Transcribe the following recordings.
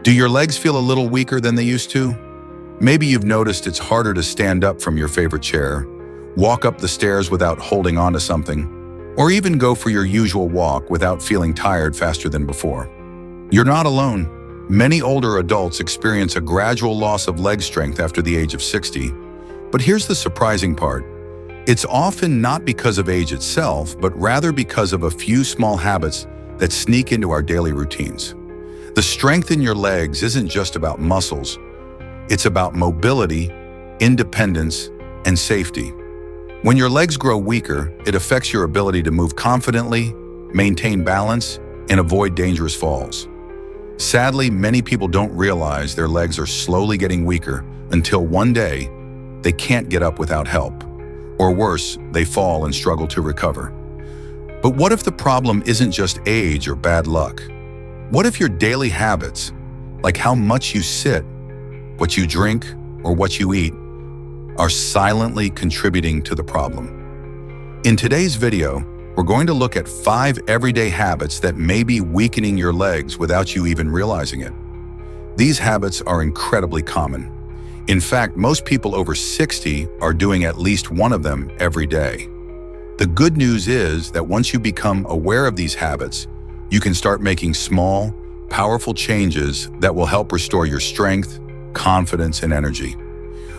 Do your legs feel a little weaker than they used to? Maybe you've noticed it's harder to stand up from your favorite chair, walk up the stairs without holding on to something, or even go for your usual walk without feeling tired faster than before. You're not alone. Many older adults experience a gradual loss of leg strength after the age of 60. But here's the surprising part. It's often not because of age itself, but rather because of a few small habits that sneak into our daily routines. The strength in your legs isn't just about muscles. It's about mobility, independence, and safety. When your legs grow weaker, it affects your ability to move confidently, maintain balance, and avoid dangerous falls. Sadly, many people don't realize their legs are slowly getting weaker until one day they can't get up without help. Or worse, they fall and struggle to recover. But what if the problem isn't just age or bad luck? What if your daily habits, like how much you sit, what you drink, or what you eat, are silently contributing to the problem? In today's video, we're going to look at 5 everyday habits that may be weakening your legs without you even realizing it. These habits are incredibly common. In fact, most people over 60 are doing at least one of them every day. The good news is that once you become aware of these habits, you can start making small, powerful changes that will help restore your strength, confidence, and energy.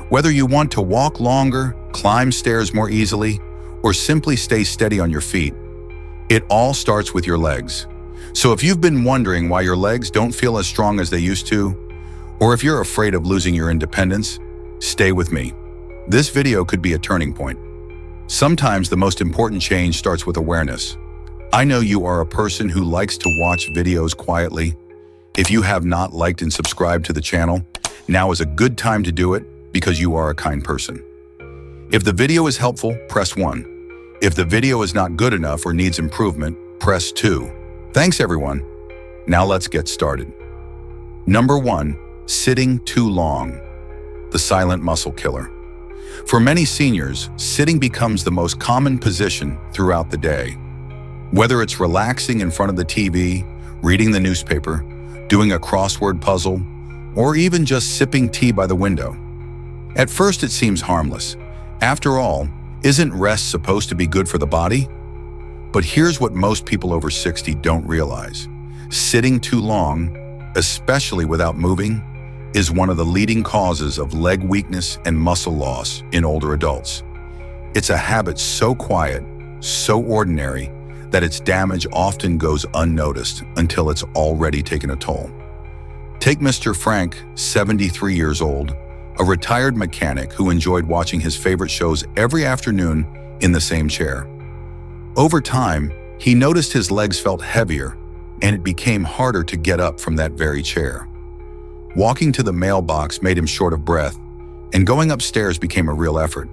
Whether you want to walk longer, climb stairs more easily, or simply stay steady on your feet, it all starts with your legs. So if you've been wondering why your legs don't feel as strong as they used to, or if you're afraid of losing your independence, stay with me. This video could be a turning point. Sometimes the most important change starts with awareness. I know you are a person who likes to watch videos quietly. If you have not liked and subscribed to the channel, now is a good time to do it because you are a kind person. If the video is helpful, press 1. If the video is not good enough or needs improvement, press 2. Thanks everyone. Now let's get started. Number 1. Sitting too long. The silent muscle killer. For many seniors, sitting becomes the most common position throughout the day. Whether it's relaxing in front of the TV, reading the newspaper, doing a crossword puzzle, or even just sipping tea by the window. At first it seems harmless. After all, isn't rest supposed to be good for the body? But here's what most people over 60 don't realize. Sitting too long, especially without moving, is one of the leading causes of leg weakness and muscle loss in older adults. It's a habit so quiet, so ordinary, that its damage often goes unnoticed until it's already taken a toll. Take Mr. Frank, 73 years old, a retired mechanic who enjoyed watching his favorite shows every afternoon in the same chair. Over time, he noticed his legs felt heavier, and it became harder to get up from that very chair. Walking to the mailbox made him short of breath, and going upstairs became a real effort.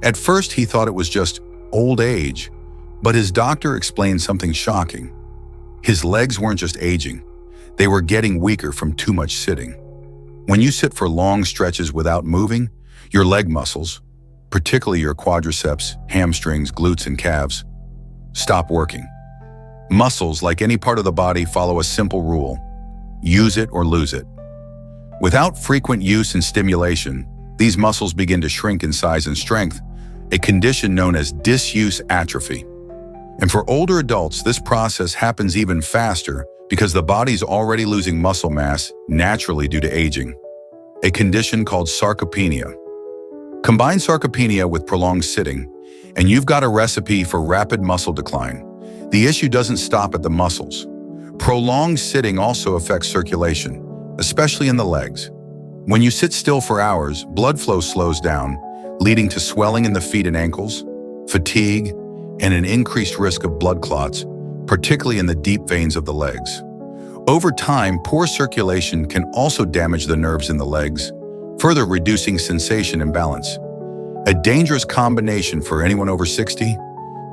At first, he thought it was just old age, but his doctor explained something shocking. His legs weren't just aging, they were getting weaker from too much sitting. When you sit for long stretches without moving, your leg muscles, particularly your quadriceps, hamstrings, glutes, and calves, stop working. Muscles, like any part of the body, follow a simple rule: use it or lose it. Without frequent use and stimulation, these muscles begin to shrink in size and strength, a condition known as disuse atrophy. And for older adults, this process happens even faster because the body's already losing muscle mass naturally due to aging, a condition called sarcopenia. Combine sarcopenia with prolonged sitting, and you've got a recipe for rapid muscle decline. The issue doesn't stop at the muscles. Prolonged sitting also affects circulation, especially in the legs. When you sit still for hours, blood flow slows down, leading to swelling in the feet and ankles, fatigue, and an increased risk of blood clots, particularly in the deep veins of the legs. Over time, poor circulation can also damage the nerves in the legs, further reducing sensation and balance. A dangerous combination for anyone over 60.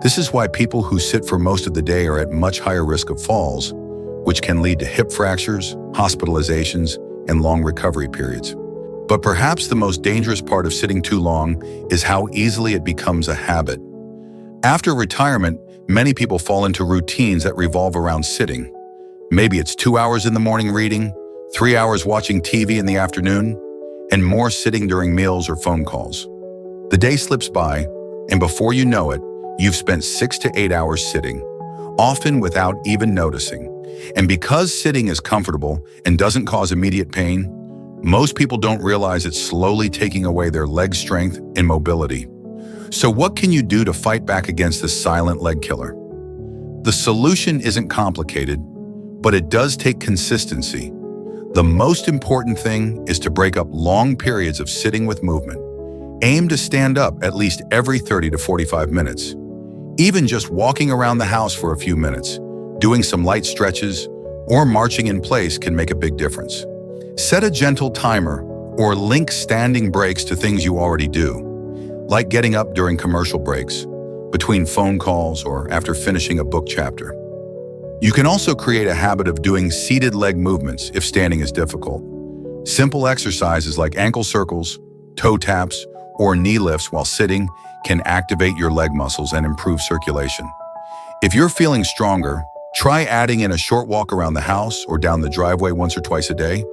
This is why people who sit for most of the day are at much higher risk of falls, which can lead to hip fractures, hospitalizations, and long recovery periods. But perhaps the most dangerous part of sitting too long is how easily it becomes a habit. After retirement, many people fall into routines that revolve around sitting. Maybe it's 2 hours in the morning reading, 3 hours watching TV in the afternoon, and more sitting during meals or phone calls. The day slips by, and before you know it, you've spent 6 to 8 hours sitting, often without even noticing. And because sitting is comfortable and doesn't cause immediate pain, most people don't realize it's slowly taking away their leg strength and mobility. So what can you do to fight back against this silent leg killer? The solution isn't complicated, but it does take consistency. The most important thing is to break up long periods of sitting with movement. Aim to stand up at least every 30 to 45 minutes. Even just walking around the house for a few minutes, doing some light stretches, or marching in place can make a big difference. Set a gentle timer or link standing breaks to things you already do, like getting up during commercial breaks, between phone calls, or after finishing a book chapter. You can also create a habit of doing seated leg movements if standing is difficult. Simple exercises like ankle circles, toe taps, or knee lifts while sitting can activate your leg muscles and improve circulation. If you're feeling stronger, try adding in a short walk around the house or down the driveway once or twice a day.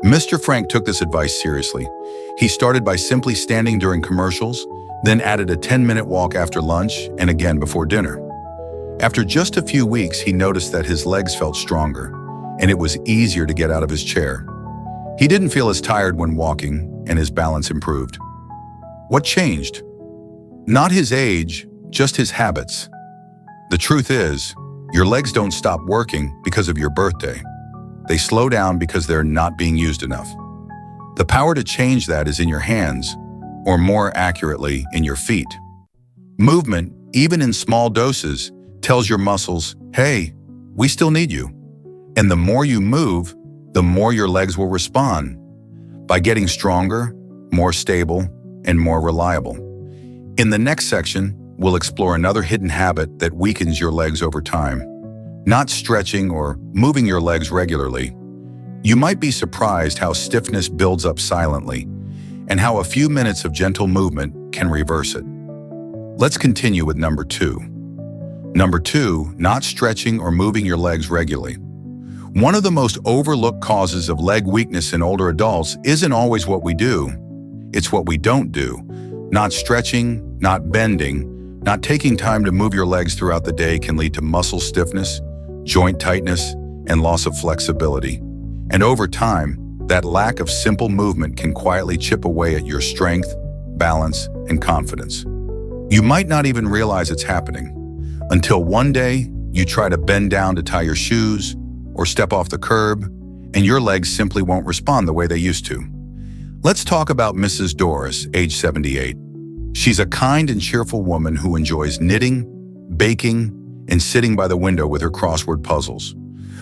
Mr. Frank took this advice seriously. He started by simply standing during commercials, then added a 10-minute walk after lunch and again before dinner. After just a few weeks, he noticed that his legs felt stronger, and it was easier to get out of his chair. He didn't feel as tired when walking, and his balance improved. What changed? Not his age, just his habits. The truth is, your legs don't stop working because of your birthday. They slow down because they're not being used enough. The power to change that is in your hands, or more accurately, in your feet. Movement, even in small doses, tells your muscles, hey, we still need you. And the more you move, the more your legs will respond, by getting stronger, more stable, and more reliable. In the next section, we'll explore another hidden habit that weakens your legs over time. Not stretching or moving your legs regularly. You might be surprised how stiffness builds up silently, and how a few minutes of gentle movement can reverse it. Let's continue with number 2. Number 2, not stretching or moving your legs regularly. One of the most overlooked causes of leg weakness in older adults isn't always what we do. It's what we don't do. Not stretching, not bending, not taking time to move your legs throughout the day can lead to muscle stiffness, joint tightness, and loss of flexibility. And over time, that lack of simple movement can quietly chip away at your strength, balance, and confidence. You might not even realize it's happening until one day you try to bend down to tie your shoes or step off the curb, and your legs simply won't respond the way they used to. Let's talk about Mrs. Doris, age 78. She's a kind and cheerful woman who enjoys knitting, baking, and sitting by the window with her crossword puzzles.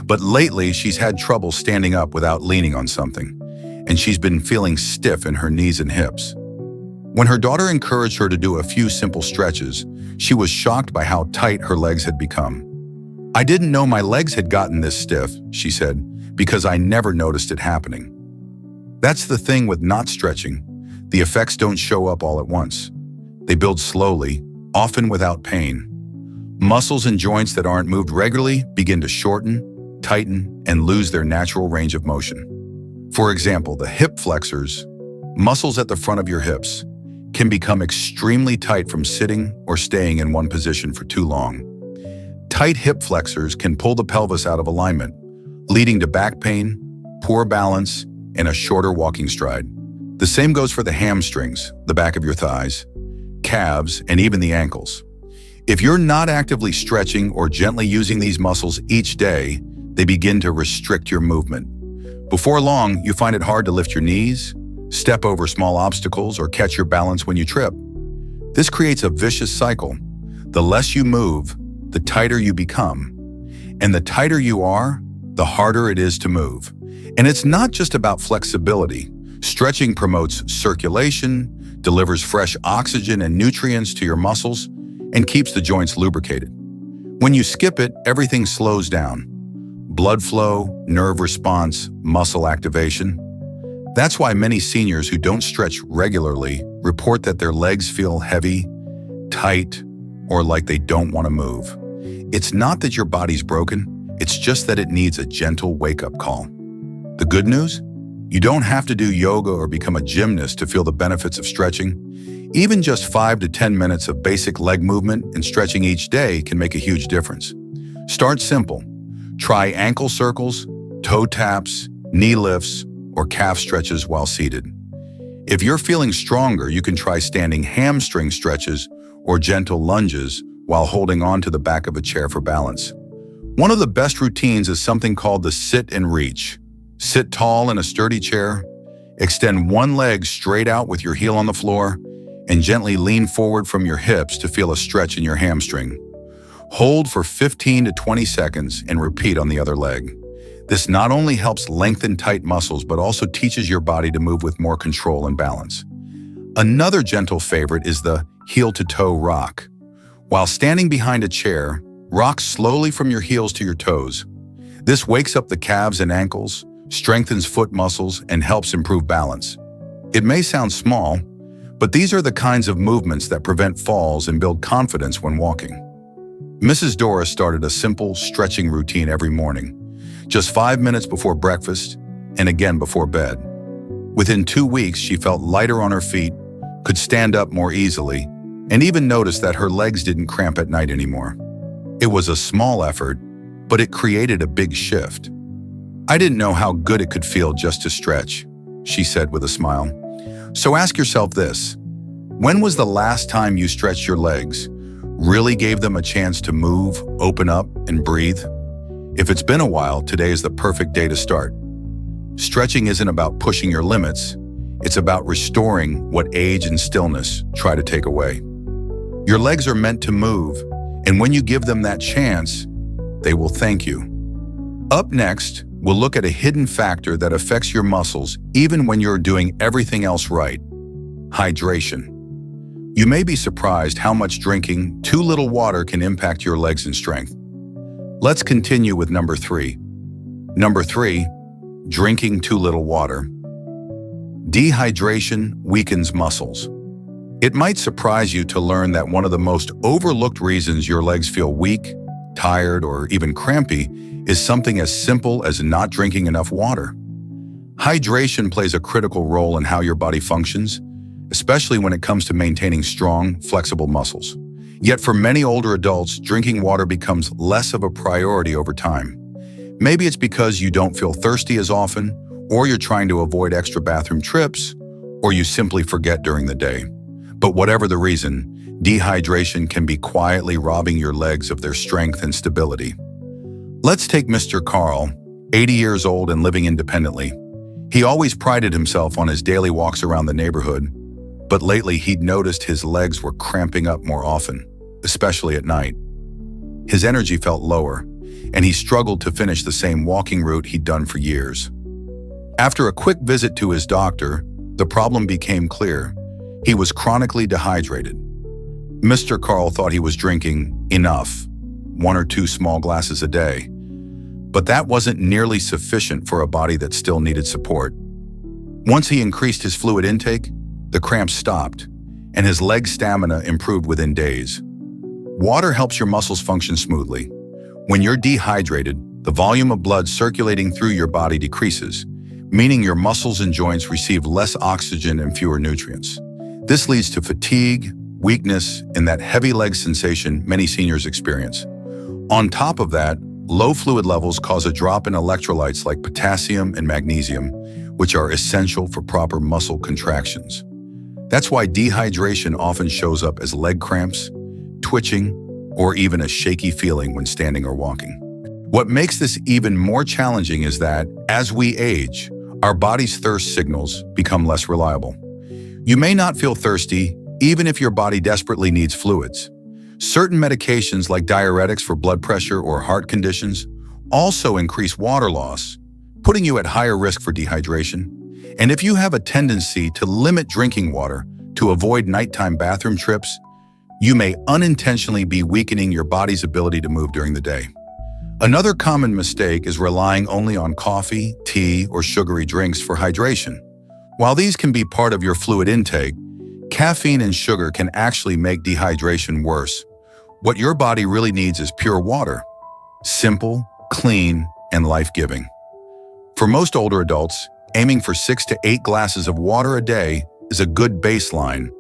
But lately, she's had trouble standing up without leaning on something, and she's been feeling stiff in her knees and hips. When her daughter encouraged her to do a few simple stretches, she was shocked by how tight her legs had become. "I didn't know my legs had gotten this stiff," she said, "because I never noticed it happening." That's the thing with not stretching. The effects don't show up all at once. They build slowly, often without pain. Muscles and joints that aren't moved regularly begin to shorten, tighten, and lose their natural range of motion. For example, the hip flexors, muscles at the front of your hips, can become extremely tight from sitting or staying in one position for too long. Tight hip flexors can pull the pelvis out of alignment, leading to back pain, poor balance, and a shorter walking stride. The same goes for the hamstrings, the back of your thighs, calves, and even the ankles. If you're not actively stretching or gently using these muscles each day, they begin to restrict your movement. Before long, you find it hard to lift your knees, step over small obstacles, or catch your balance when you trip. This creates a vicious cycle. The less you move, the tighter you become. And the tighter you are, the harder it is to move. And it's not just about flexibility. Stretching promotes circulation, delivers fresh oxygen and nutrients to your muscles, and keeps the joints lubricated. When you skip it, everything slows down. Blood flow, nerve response, muscle activation. That's why many seniors who don't stretch regularly report that their legs feel heavy, tight, or like they don't want to move. It's not that your body's broken, it's just that it needs a gentle wake-up call. The good news? You don't have to do yoga or become a gymnast to feel the benefits of stretching. Even just 5 to 10 minutes of basic leg movement and stretching each day can make a huge difference. Start simple. Try ankle circles, toe taps, knee lifts, or calf stretches while seated. If you're feeling stronger, you can try standing hamstring stretches or gentle lunges while holding on to the back of a chair for balance. One of the best routines is something called the sit and reach. Sit tall in a sturdy chair, extend one leg straight out with your heel on the floor, and gently lean forward from your hips to feel a stretch in your hamstring. Hold for 15 to 20 seconds and repeat on the other leg. This not only helps lengthen tight muscles, but also teaches your body to move with more control and balance. Another gentle favorite is the heel-to-toe rock. While standing behind a chair, rock slowly from your heels to your toes. This wakes up the calves and ankles, strengthens foot muscles, and helps improve balance. It may sound small, but these are the kinds of movements that prevent falls and build confidence when walking. Mrs. Doris started a simple stretching routine every morning, just 5 minutes before breakfast and again before bed. Within 2 weeks, she felt lighter on her feet, could stand up more easily, and even noticed that her legs didn't cramp at night anymore. It was a small effort, but it created a big shift. "I didn't know how good it could feel just to stretch," she said with a smile. So ask yourself this: when was the last time you stretched your legs, really gave them a chance to move, open up, and breathe? If it's been a while, today is the perfect day to start. Stretching isn't about pushing your limits. It's about restoring what age and stillness try to take away. Your legs are meant to move, and when you give them that chance, they will thank you. Up next, we'll look at a hidden factor that affects your muscles even when you're doing everything else right: hydration. You may be surprised how much drinking too little water can impact your legs and strength. Let's continue with number 3. Number 3, drinking too little water. Dehydration weakens muscles. It might surprise you to learn that one of the most overlooked reasons your legs feel weak, tired, or even crampy is something as simple as not drinking enough water. Hydration plays a critical role in how your body functions, especially when it comes to maintaining strong, flexible muscles. Yet for many older adults, drinking water becomes less of a priority over time. Maybe it's because you don't feel thirsty as often, or you're trying to avoid extra bathroom trips, or you simply forget during the day. But whatever the reason, dehydration can be quietly robbing your legs of their strength and stability. Let's take Mr. Carl, 80 years old and living independently. He always prided himself on his daily walks around the neighborhood, but lately he'd noticed his legs were cramping up more often, especially at night. His energy felt lower, and he struggled to finish the same walking route he'd done for years. After a quick visit to his doctor, the problem became clear. He was chronically dehydrated. Mr. Carl thought he was drinking enough, 1 or 2 small glasses a day, but that wasn't nearly sufficient for a body that still needed support. Once he increased his fluid intake, the cramps stopped, and his leg stamina improved within days. Water helps your muscles function smoothly. When you're dehydrated, the volume of blood circulating through your body decreases, meaning your muscles and joints receive less oxygen and fewer nutrients. This leads to fatigue, weakness, and that heavy leg sensation many seniors experience. On top of that, low fluid levels cause a drop in electrolytes like potassium and magnesium, which are essential for proper muscle contractions. That's why dehydration often shows up as leg cramps, twitching, or even a shaky feeling when standing or walking. What makes this even more challenging is that, as we age, our body's thirst signals become less reliable. You may not feel thirsty, even if your body desperately needs fluids. Certain medications like diuretics for blood pressure or heart conditions also increase water loss, putting you at higher risk for dehydration. And if you have a tendency to limit drinking water to avoid nighttime bathroom trips, you may unintentionally be weakening your body's ability to move during the day. Another common mistake is relying only on coffee, tea, or sugary drinks for hydration. While these can be part of your fluid intake, caffeine and sugar can actually make dehydration worse. What your body really needs is pure water. Simple, clean, and life-giving. For most older adults, aiming for 6 to 8 glasses of water a day is a good baseline,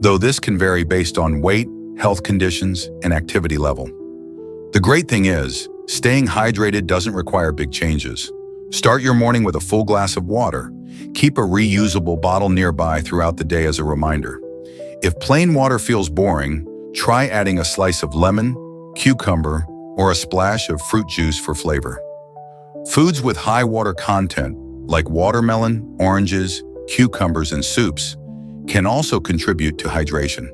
though this can vary based on weight, health conditions, and activity level. The great thing is, staying hydrated doesn't require big changes. Start your morning with a full glass of water. Keep a reusable bottle nearby throughout the day as a reminder. If plain water feels boring, try adding a slice of lemon, cucumber, or a splash of fruit juice for flavor. Foods with high water content, like watermelon, oranges, cucumbers, and soups, can also contribute to hydration.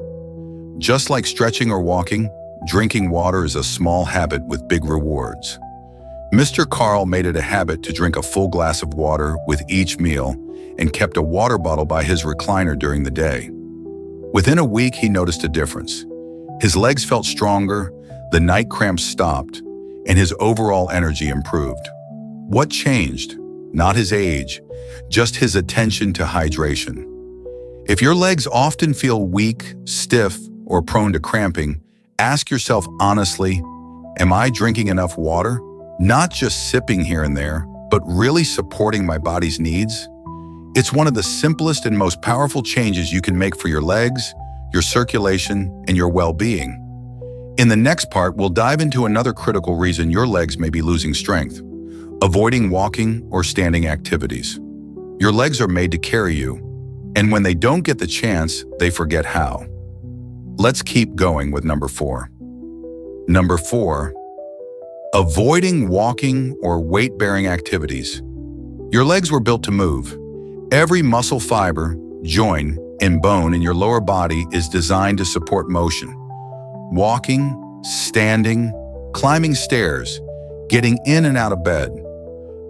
Just like stretching or walking, drinking water is a small habit with big rewards. Mr. Carl made it a habit to drink a full glass of water with each meal and kept a water bottle by his recliner during the day. Within a week, he noticed a difference. His legs felt stronger, the night cramps stopped, and his overall energy improved. What changed? Not his age, just his attention to hydration. If your legs often feel weak, stiff, or prone to cramping, ask yourself honestly, am I drinking enough water? Not just sipping here and there, but really supporting my body's needs? It's one of the simplest and most powerful changes you can make for your legs, your circulation, and your well-being. In the next part, we'll dive into another critical reason your legs may be losing strength: avoiding walking or standing activities. Your legs are made to carry you, and when they don't get the chance, they forget how. Let's keep going with number 4. Number 4, avoiding walking or weight-bearing activities. Your legs were built to move. Every muscle fiber, joint, and bone in your lower body is designed to support motion. Walking, standing, climbing stairs, getting in and out of bed.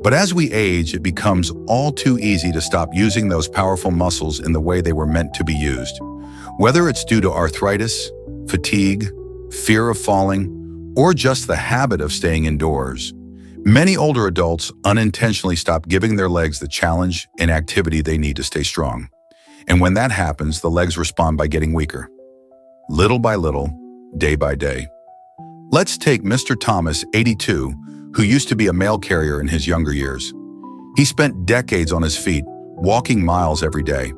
But as we age, it becomes all too easy to stop using those powerful muscles in the way they were meant to be used. Whether it's due to arthritis, fatigue, fear of falling, or just the habit of staying indoors, many older adults unintentionally stop giving their legs the challenge and activity they need to stay strong. And when that happens, the legs respond by getting weaker. Little by little, day by day. Let's take Mr. Thomas, 82, who used to be a mail carrier in his younger years. He spent decades on his feet, walking miles every day.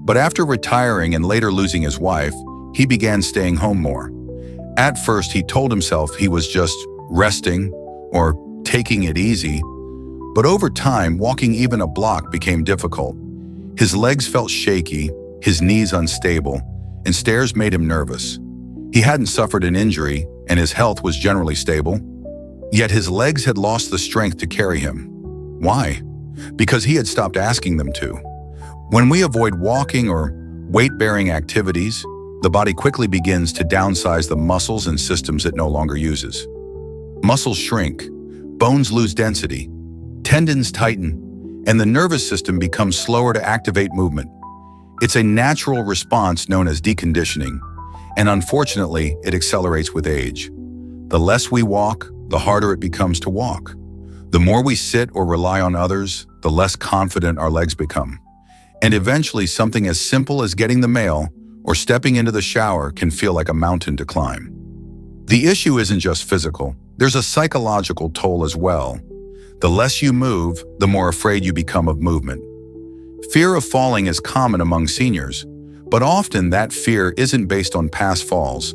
But after retiring and later losing his wife, he began staying home more. At first, he told himself he was just resting or taking it easy, but over time, walking even a block became difficult. His legs felt shaky, his knees unstable, and stairs made him nervous. He hadn't suffered an injury, and his health was generally stable. Yet his legs had lost the strength to carry him. Why? Because he had stopped asking them to. When we avoid walking or weight-bearing activities, the body quickly begins to downsize the muscles and systems it no longer uses. Muscles shrink, bones lose density, tendons tighten, and the nervous system becomes slower to activate movement. It's a natural response known as deconditioning, and unfortunately, it accelerates with age. The less we walk, the harder it becomes to walk. The more we sit or rely on others, the less confident our legs become. And eventually, something as simple as getting the mail or stepping into the shower can feel like a mountain to climb. The issue isn't just physical. There's a psychological toll as well. The less you move, the more afraid you become of movement. Fear of falling is common among seniors, but often that fear isn't based on past falls.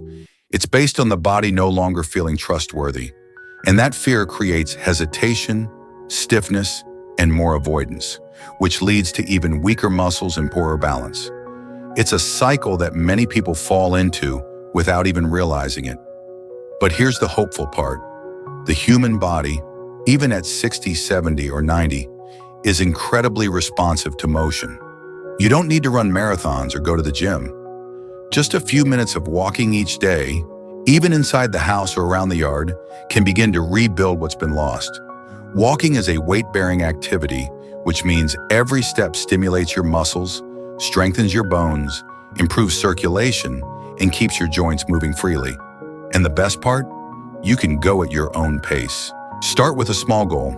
It's based on the body no longer feeling trustworthy. And that fear creates hesitation, stiffness, and more avoidance, which leads to even weaker muscles and poorer balance. It's a cycle that many people fall into without even realizing it. But here's the hopeful part. The human body, even at 60, 70, or 90, is incredibly responsive to motion. You don't need to run marathons or go to the gym. Just a few minutes of walking each day, even inside the house or around the yard, can begin to rebuild what's been lost. Walking is a weight-bearing activity, which means every step stimulates your muscles, strengthens your bones, improves circulation, and keeps your joints moving freely. And the best part? You can go at your own pace. Start with a small goal.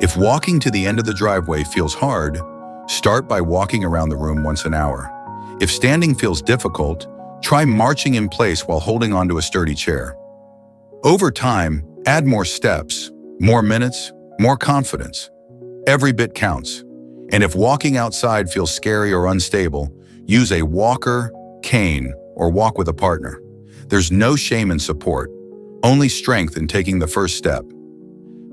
If walking to the end of the driveway feels hard, start by walking around the room once an hour. If standing feels difficult, try marching in place while holding onto a sturdy chair. Over time, add more steps, more minutes, more confidence. Every bit counts. And if walking outside feels scary or unstable, use a walker, cane, or walk with a partner. There's no shame in support, only strength in taking the first step.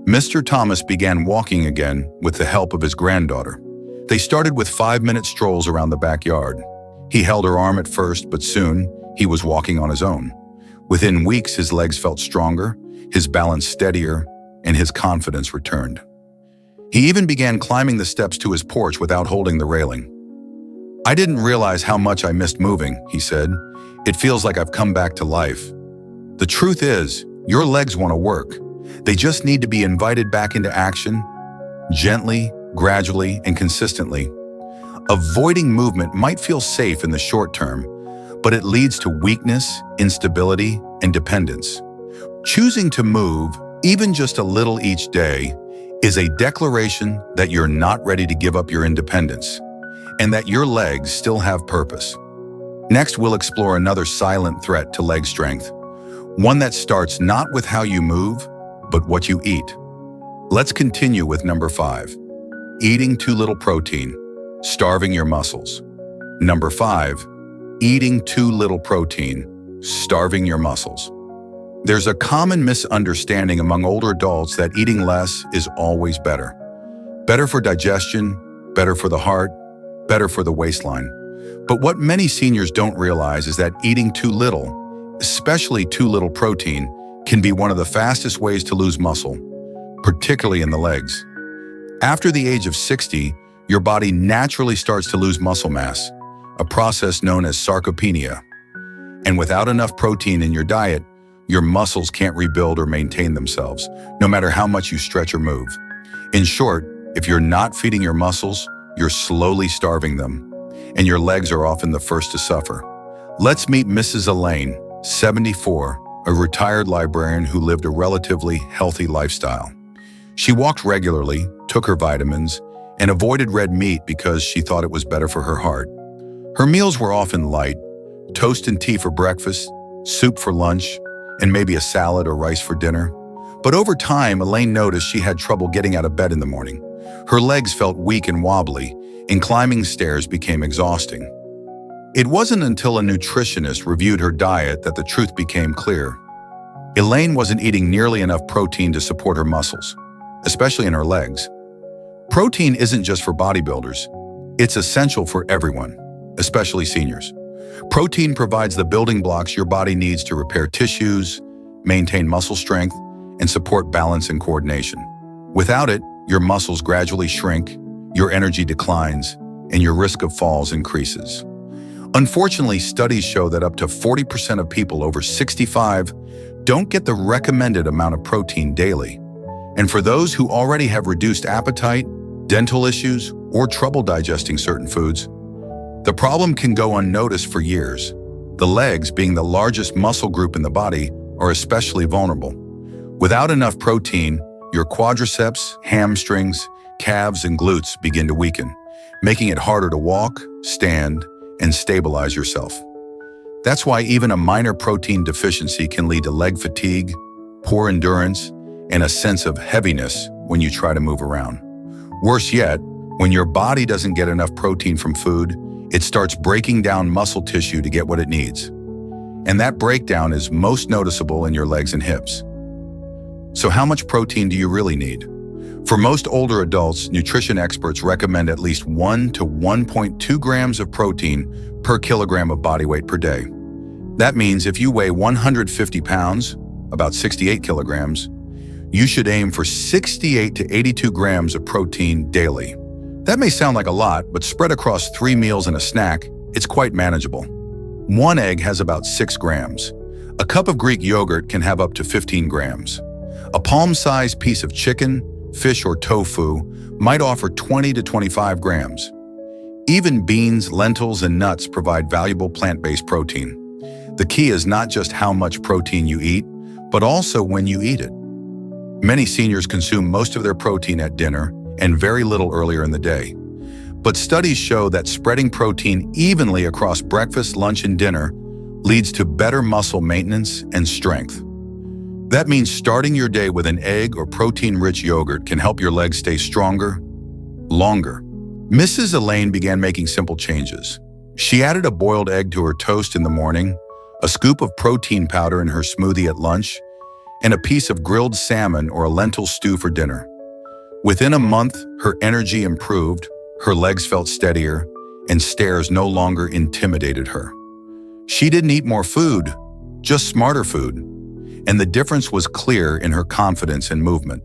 Mr. Thomas began walking again with the help of his granddaughter. They started with 5-minute strolls around the backyard. He held her arm at first, but soon he was walking on his own. Within weeks, his legs felt stronger, his balance steadier, and his confidence returned. He even began climbing the steps to his porch without holding the railing. "I didn't realize how much I missed moving," he said. "It feels like I've come back to life." The truth is, your legs want to work. They just need to be invited back into action, gently, gradually, and consistently. Avoiding movement might feel safe in the short term, but it leads to weakness, instability, and dependence. Choosing to move, even just a little each day, is a declaration that you're not ready to give up your independence, and that your legs still have purpose. Next, we'll explore another silent threat to leg strength, one that starts not with how you move, but what you eat. Let's continue with number 5, eating too little protein, starving your muscles. Number 5, eating too little protein, starving your muscles. There's a common misunderstanding among older adults that eating less is always better. Better for digestion, better for the heart, better for the waistline. But what many seniors don't realize is that eating too little, especially too little protein, can be one of the fastest ways to lose muscle, particularly in the legs. After the age of 60, your body naturally starts to lose muscle mass, a process known as sarcopenia. And without enough protein in your diet, your muscles can't rebuild or maintain themselves, no matter how much you stretch or move. In short, if you're not feeding your muscles, you're slowly starving them, and your legs are often the first to suffer. Let's meet Mrs. Elaine, 74, a retired librarian who lived a relatively healthy lifestyle. She walked regularly, took her vitamins, and avoided red meat because she thought it was better for her heart. Her meals were often light: toast and tea for breakfast, soup for lunch, and maybe a salad or rice for dinner. But over time, Elaine noticed she had trouble getting out of bed in the morning. Her legs felt weak and wobbly, and climbing stairs became exhausting. It wasn't until a nutritionist reviewed her diet that the truth became clear. Elaine wasn't eating nearly enough protein to support her muscles, especially in her legs. Protein isn't just for bodybuilders. It's essential for everyone, especially seniors. Protein provides the building blocks your body needs to repair tissues, maintain muscle strength, and support balance and coordination. Without it, your muscles gradually shrink, your energy declines, and your risk of falls increases. Unfortunately, studies show that up to 40% of people over 65 don't get the recommended amount of protein daily. And for those who already have reduced appetite, dental issues, or trouble digesting certain foods, the problem can go unnoticed for years. The legs, being the largest muscle group in the body, are especially vulnerable. Without enough protein, your quadriceps, hamstrings, calves, and glutes begin to weaken, making it harder to walk, stand, and stabilize yourself. That's why even a minor protein deficiency can lead to leg fatigue, poor endurance, and a sense of heaviness when you try to move around. Worse yet, when your body doesn't get enough protein from food, it starts breaking down muscle tissue to get what it needs. And that breakdown is most noticeable in your legs and hips. So how much protein do you really need? For most older adults, nutrition experts recommend at least 1 to 1.2 grams of protein per kilogram of body weight per day. That means if you weigh 150 pounds, about 68 kilograms, you should aim for 68 to 82 grams of protein daily. That may sound like a lot, but spread across 3 meals and a snack, it's quite manageable. 1 egg has about 6 grams. A cup of Greek yogurt can have up to 15 grams. A palm-sized piece of chicken, fish, or tofu might offer 20 to 25 grams. Even beans, lentils, and nuts provide valuable plant-based protein. The key is not just how much protein you eat, but also when you eat it. Many seniors consume most of their protein at dinner and very little earlier in the day. But studies show that spreading protein evenly across breakfast, lunch, and dinner leads to better muscle maintenance and strength. That means starting your day with an egg or protein-rich yogurt can help your legs stay stronger, longer. Mrs. Elaine began making simple changes. She added a boiled egg to her toast in the morning, a scoop of protein powder in her smoothie at lunch, and a piece of grilled salmon or a lentil stew for dinner. Within a month, her energy improved, her legs felt steadier, and stairs no longer intimidated her. She didn't eat more food, just smarter food, and the difference was clear in her confidence and movement.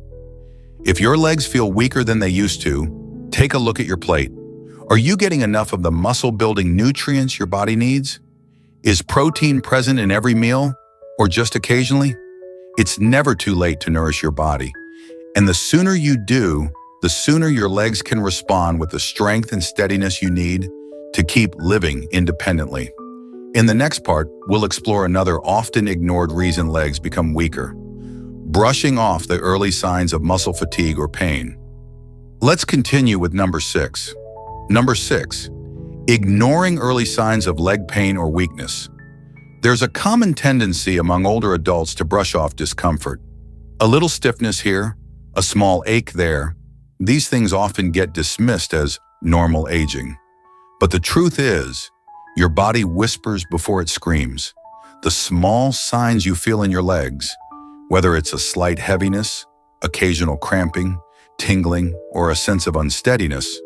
If your legs feel weaker than they used to, take a look at your plate. Are you getting enough of the muscle-building nutrients your body needs? Is protein present in every meal, or just occasionally? It's never too late to nourish your body, and the sooner you do, the sooner your legs can respond with the strength and steadiness you need to keep living independently. In the next part, we'll explore another often ignored reason legs become weaker: brushing off the early signs of muscle fatigue or pain. Let's continue with number 6. Number 6, ignoring early signs of leg pain or weakness. There's a common tendency among older adults to brush off discomfort. A little stiffness here, a small ache there. These things often get dismissed as normal aging. But the truth is, your body whispers before it screams. The small signs you feel in your legs, whether it's a slight heaviness, occasional cramping, tingling, or a sense of unsteadiness,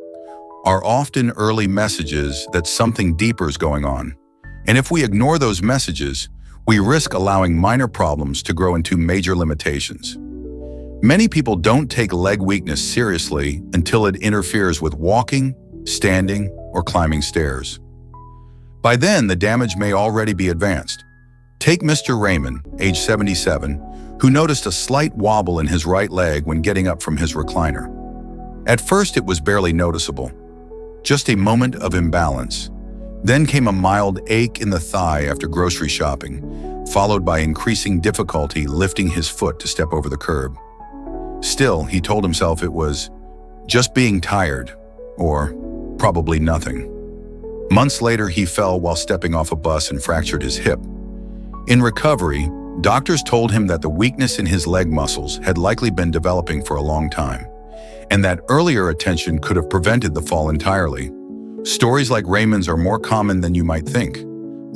are often early messages that something deeper is going on. And if we ignore those messages, we risk allowing minor problems to grow into major limitations. Many people don't take leg weakness seriously until it interferes with walking, standing, or climbing stairs. By then, the damage may already be advanced. Take Mr. Raymond, age 77, who noticed a slight wobble in his right leg when getting up from his recliner. At first, it was barely noticeable, just a moment of imbalance. Then came a mild ache in the thigh after grocery shopping, followed by increasing difficulty lifting his foot to step over the curb. Still, he told himself it was just being tired, or probably nothing. Months later, he fell while stepping off a bus and fractured his hip. In recovery, doctors told him that the weakness in his leg muscles had likely been developing for a long time, and that earlier attention could have prevented the fall entirely. Stories like Raymond's are more common than you might think.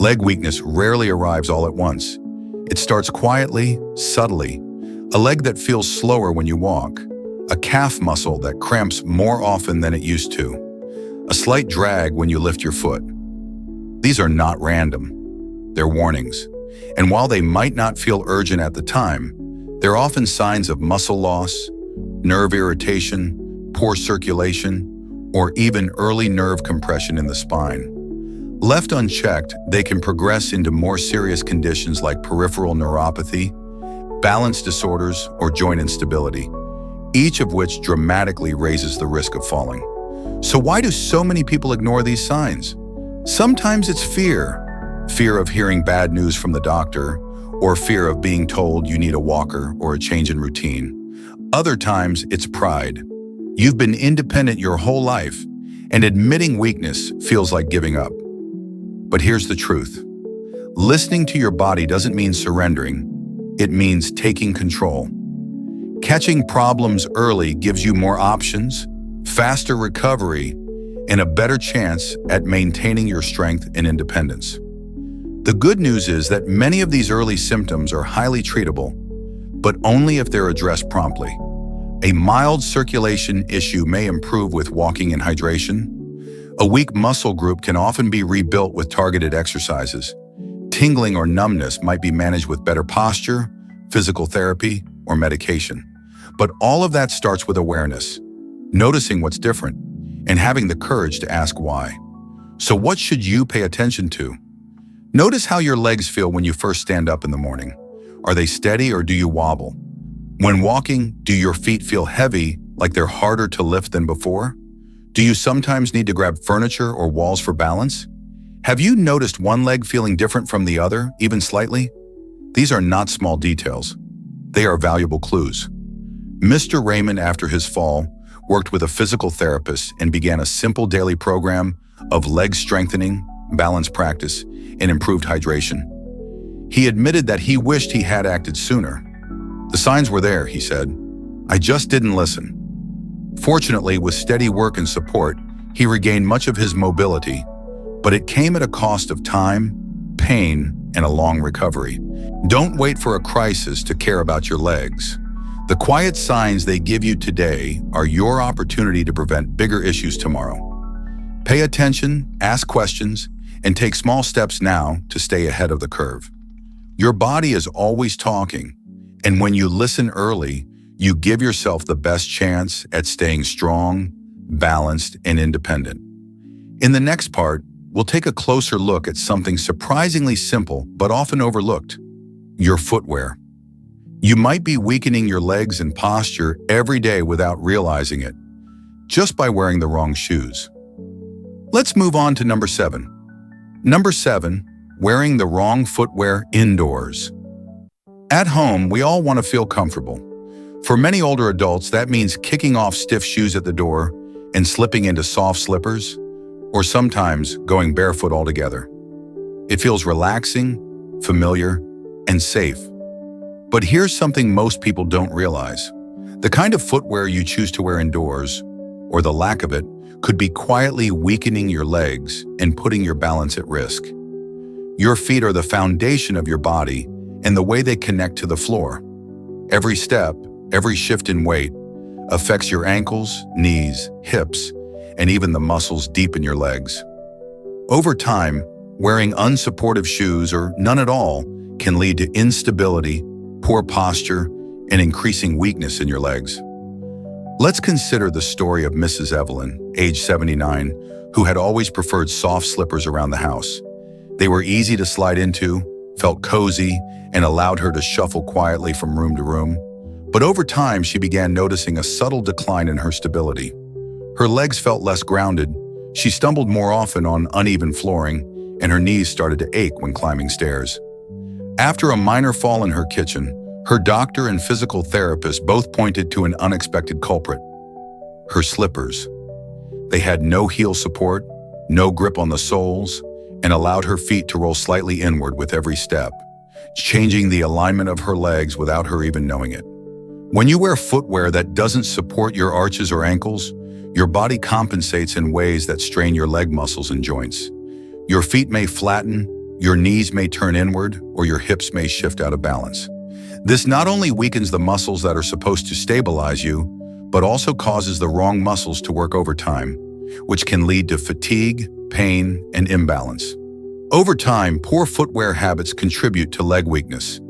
Leg weakness rarely arrives all at once. It starts quietly, subtly. A leg that feels slower when you walk, a calf muscle that cramps more often than it used to, a slight drag when you lift your foot. These are not random. They're warnings. And while they might not feel urgent at the time, they're often signs of muscle loss, nerve irritation, poor circulation, or even early nerve compression in the spine. Left unchecked, they can progress into more serious conditions like peripheral neuropathy, balance disorders, or joint instability, each of which dramatically raises the risk of falling. So why do so many people ignore these signs? Sometimes it's fear of hearing bad news from the doctor, or fear of being told you need a walker or a change in routine. Other times it's pride. You've been independent your whole life, and admitting weakness feels like giving up. But here's the truth. Listening to your body doesn't mean surrendering. It means taking control. Catching problems early gives you more options, faster recovery, and a better chance at maintaining your strength and independence. The good news is that many of these early symptoms are highly treatable, but only if they're addressed promptly. A mild circulation issue may improve with walking and hydration. A weak muscle group can often be rebuilt with targeted exercises. Tingling or numbness might be managed with better posture, physical therapy, or medication. But all of that starts with awareness, noticing what's different, and having the courage to ask why. So what should you pay attention to? Notice how your legs feel when you first stand up in the morning. Are they steady or do you wobble? When walking, do your feet feel heavy, like they're harder to lift than before? Do you sometimes need to grab furniture or walls for balance? Have you noticed one leg feeling different from the other, even slightly? These are not small details. They are valuable clues. Mr. Raymond, after his fall, worked with a physical therapist and began a simple daily program of leg strengthening, balance practice, and improved hydration. He admitted that he wished he had acted sooner. The signs were there, he said. I just didn't listen. Fortunately, with steady work and support, he regained much of his mobility, but it came at a cost of time, pain, and a long recovery. Don't wait for a crisis to care about your legs. The quiet signs they give you today are your opportunity to prevent bigger issues tomorrow. Pay attention, ask questions, and take small steps now to stay ahead of the curve. Your body is always talking, and when you listen early, you give yourself the best chance at staying strong, balanced, and independent. In the next part, we'll take a closer look at something surprisingly simple but often overlooked: your footwear. You might be weakening your legs and posture every day without realizing it, just by wearing the wrong shoes. Let's move on to number 7. Number 7, wearing the wrong footwear indoors. At home, we all want to feel comfortable. For many older adults, that means kicking off stiff shoes at the door and slipping into soft slippers, or sometimes going barefoot altogether. It feels relaxing, familiar, and safe. But here's something most people don't realize. The kind of footwear you choose to wear indoors, or the lack of it, could be quietly weakening your legs and putting your balance at risk. Your feet are the foundation of your body and the way they connect to the floor. Every step, every shift in weight, affects your ankles, knees, hips, and even the muscles deep in your legs. Over time, wearing unsupportive shoes or none at all can lead to instability, poor posture, and increasing weakness in your legs. Let's consider the story of Mrs. Evelyn, age 79, who had always preferred soft slippers around the house. They were easy to slide into, felt cozy, and allowed her to shuffle quietly from room to room. But over time, she began noticing a subtle decline in her stability. Her legs felt less grounded, she stumbled more often on uneven flooring, and her knees started to ache when climbing stairs. After a minor fall in her kitchen, her doctor and physical therapist both pointed to an unexpected culprit: her slippers. They had no heel support, no grip on the soles, and allowed her feet to roll slightly inward with every step, changing the alignment of her legs without her even knowing it. When you wear footwear that doesn't support your arches or ankles, your body compensates in ways that strain your leg muscles and joints. Your feet may flatten, your knees may turn inward, or your hips may shift out of balance. This not only weakens the muscles that are supposed to stabilize you, but also causes the wrong muscles to work overtime, which can lead to fatigue, pain, and imbalance. Over time, poor footwear habits contribute to leg weakness,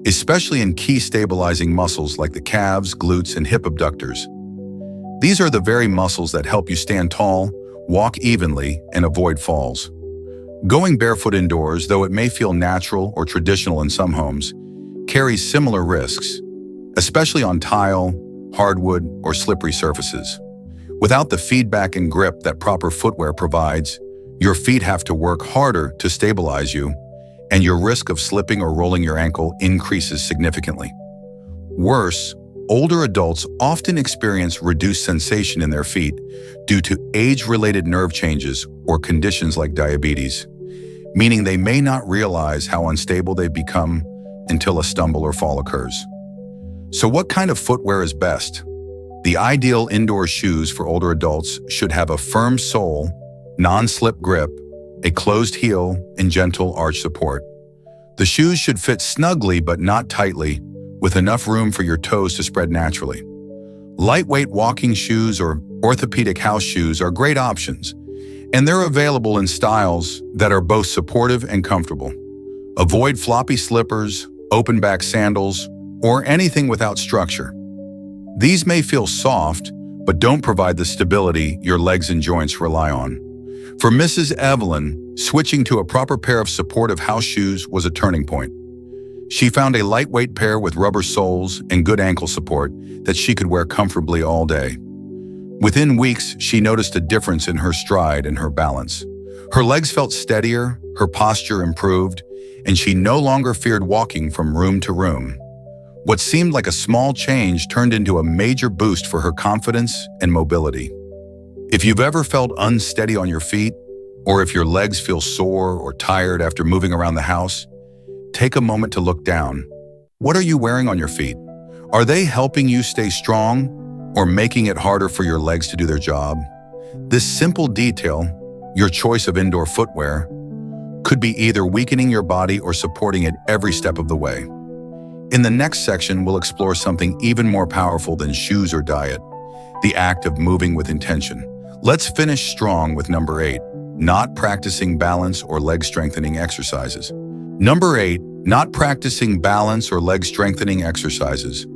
especially in key stabilizing muscles like the calves, glutes, and hip abductors. These are the very muscles that help you stand tall, walk evenly, and avoid falls. Going barefoot indoors, though it may feel natural or traditional in some homes, carries similar risks, especially on tile, hardwood, or slippery surfaces. Without the feedback and grip that proper footwear provides, your feet have to work harder to stabilize you, and your risk of slipping or rolling your ankle increases significantly. Worse, older adults often experience reduced sensation in their feet due to age-related nerve changes or conditions like diabetes, meaning they may not realize how unstable they've become until a stumble or fall occurs. So what kind of footwear is best? The ideal indoor shoes for older adults should have a firm sole, non-slip grip, a closed heel, and gentle arch support. The shoes should fit snugly but not tightly, with enough room for your toes to spread naturally. Lightweight walking shoes or orthopedic house shoes are great options, and they're available in styles that are both supportive and comfortable. Avoid floppy slippers, open-back sandals, or anything without structure. These may feel soft, but don't provide the stability your legs and joints rely on. For Mrs. Evelyn, switching to a proper pair of supportive house shoes was a turning point. She found a lightweight pair with rubber soles and good ankle support that she could wear comfortably all day. Within weeks, she noticed a difference in her stride and her balance. Her legs felt steadier, her posture improved, and she no longer feared walking from room to room. What seemed like a small change turned into a major boost for her confidence and mobility. If you've ever felt unsteady on your feet, or if your legs feel sore or tired after moving around the house, take a moment to look down. What are you wearing on your feet? Are they helping you stay strong, or making it harder for your legs to do their job. This simple detail, your choice of indoor footwear, could be either weakening your body or supporting it every step of the way. In the next section, we'll explore something even more powerful than shoes or diet, the act of moving with intention. Let's finish strong with number 8, not practicing balance or leg strengthening exercises. Number 8, not practicing balance or leg strengthening exercises.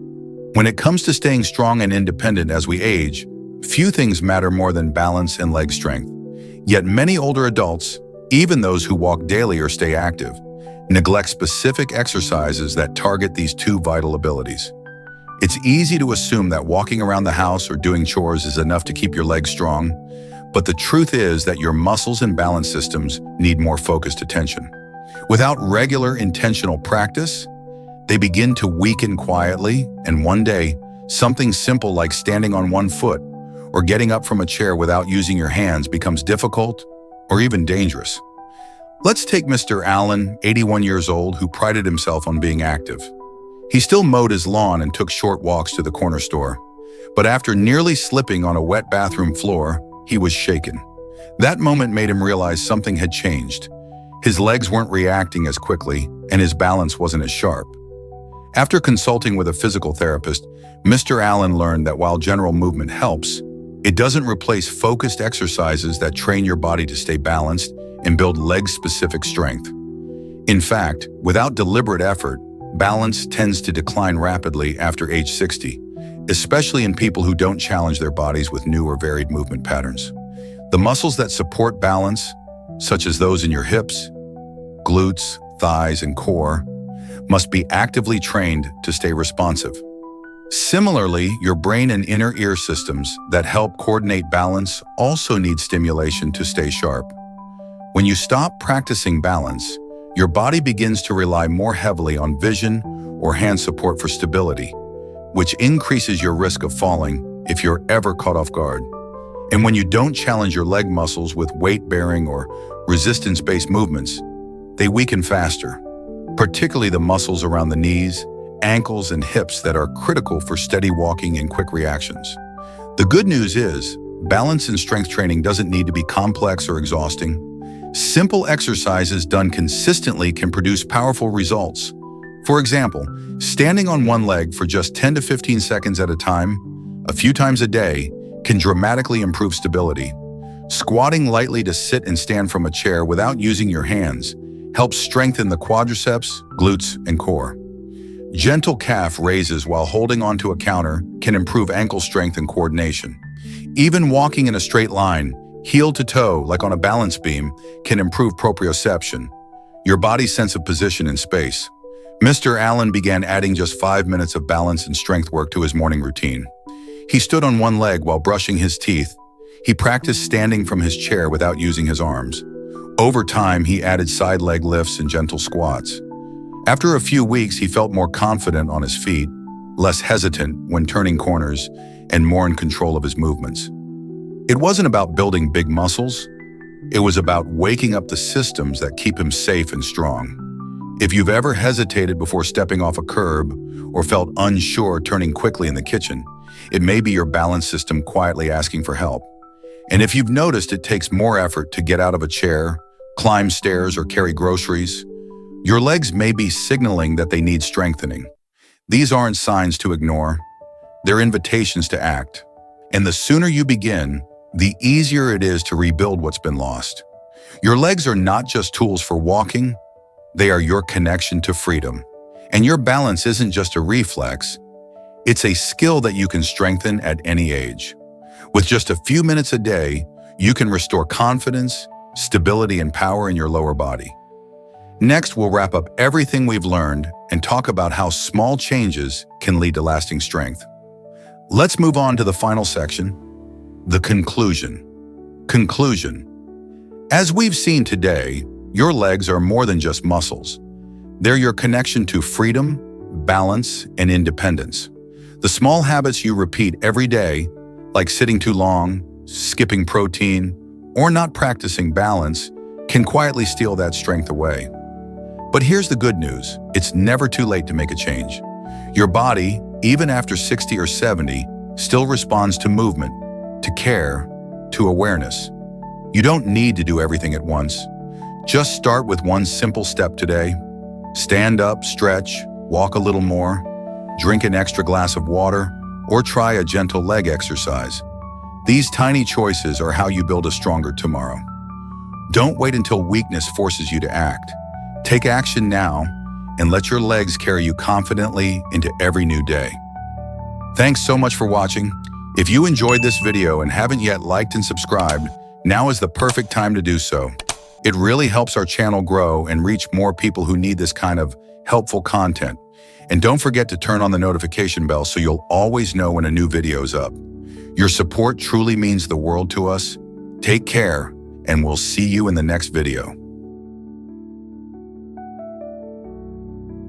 When it comes to staying strong and independent as we age, few things matter more than balance and leg strength. Yet many older adults, even those who walk daily or stay active, neglect specific exercises that target these two vital abilities. It's easy to assume that walking around the house or doing chores is enough to keep your legs strong, but the truth is that your muscles and balance systems need more focused attention. Without regular intentional practice, they begin to weaken quietly, and one day, something simple like standing on one foot or getting up from a chair without using your hands becomes difficult or even dangerous. Let's take Mr. Allen, 81 years old, who prided himself on being active. He still mowed his lawn and took short walks to the corner store. But after nearly slipping on a wet bathroom floor, he was shaken. That moment made him realize something had changed. His legs weren't reacting as quickly, and his balance wasn't as sharp. After consulting with a physical therapist, Mr. Allen learned that while general movement helps, it doesn't replace focused exercises that train your body to stay balanced and build leg-specific strength. In fact, without deliberate effort, balance tends to decline rapidly after age 60, especially in people who don't challenge their bodies with new or varied movement patterns. The muscles that support balance, such as those in your hips, glutes, thighs, and core, must be actively trained to stay responsive. Similarly, your brain and inner ear systems that help coordinate balance also need stimulation to stay sharp. When you stop practicing balance, your body begins to rely more heavily on vision or hand support for stability, which increases your risk of falling if you're ever caught off guard. And when you don't challenge your leg muscles with weight-bearing or resistance-based movements, they weaken faster, particularly the muscles around the knees, ankles, and hips that are critical for steady walking and quick reactions. The good news is, balance and strength training doesn't need to be complex or exhausting. Simple exercises done consistently can produce powerful results. For example, standing on one leg for just 10 to 15 seconds at a time, a few times a day, can dramatically improve stability. Squatting lightly to sit and stand from a chair without using your hands helps strengthen the quadriceps, glutes, and core. Gentle calf raises while holding onto a counter can improve ankle strength and coordination. Even walking in a straight line, heel to toe, like on a balance beam, can improve proprioception, your body's sense of position in space. Mr. Allen began adding just 5 minutes of balance and strength work to his morning routine. He stood on one leg while brushing his teeth. He practiced standing from his chair without using his arms. Over time, he added side leg lifts and gentle squats. After a few weeks, he felt more confident on his feet, less hesitant when turning corners, and more in control of his movements. It wasn't about building big muscles. It was about waking up the systems that keep him safe and strong. If you've ever hesitated before stepping off a curb or felt unsure turning quickly in the kitchen, it may be your balance system quietly asking for help. And if you've noticed it takes more effort to get out of a chair, climb stairs, or carry groceries, your legs may be signaling that they need strengthening. These aren't signs to ignore. They're invitations to act. And the sooner you begin, the easier it is to rebuild what's been lost. Your legs are not just tools for walking, they are your connection to freedom. And your balance isn't just a reflex, it's a skill that you can strengthen at any age. With just a few minutes a day, you can restore confidence, stability, and power in your lower body. Next, we'll wrap up everything we've learned and talk about how small changes can lead to lasting strength. Let's move on to the final section, the conclusion. Conclusion. As we've seen today, your legs are more than just muscles. They're your connection to freedom, balance, and independence. The small habits you repeat every day, like sitting too long, skipping protein, or not practicing balance, can quietly steal that strength away. But here's the good news. It's never too late to make a change. Your body, even after 60 or 70, still responds to movement, to care, to awareness. You don't need to do everything at once. Just start with one simple step today. Stand up, stretch, walk a little more, drink an extra glass of water, or try a gentle leg exercise. These tiny choices are how you build a stronger tomorrow. Don't wait until weakness forces you to act. Take action now and let your legs carry you confidently into every new day. Thanks so much for watching. If you enjoyed this video and haven't yet liked and subscribed, now is the perfect time to do so. It really helps our channel grow and reach more people who need this kind of helpful content. And don't forget to turn on the notification bell so you'll always know when a new video is up. Your support truly means the world to us. Take care, and we'll see you in the next video.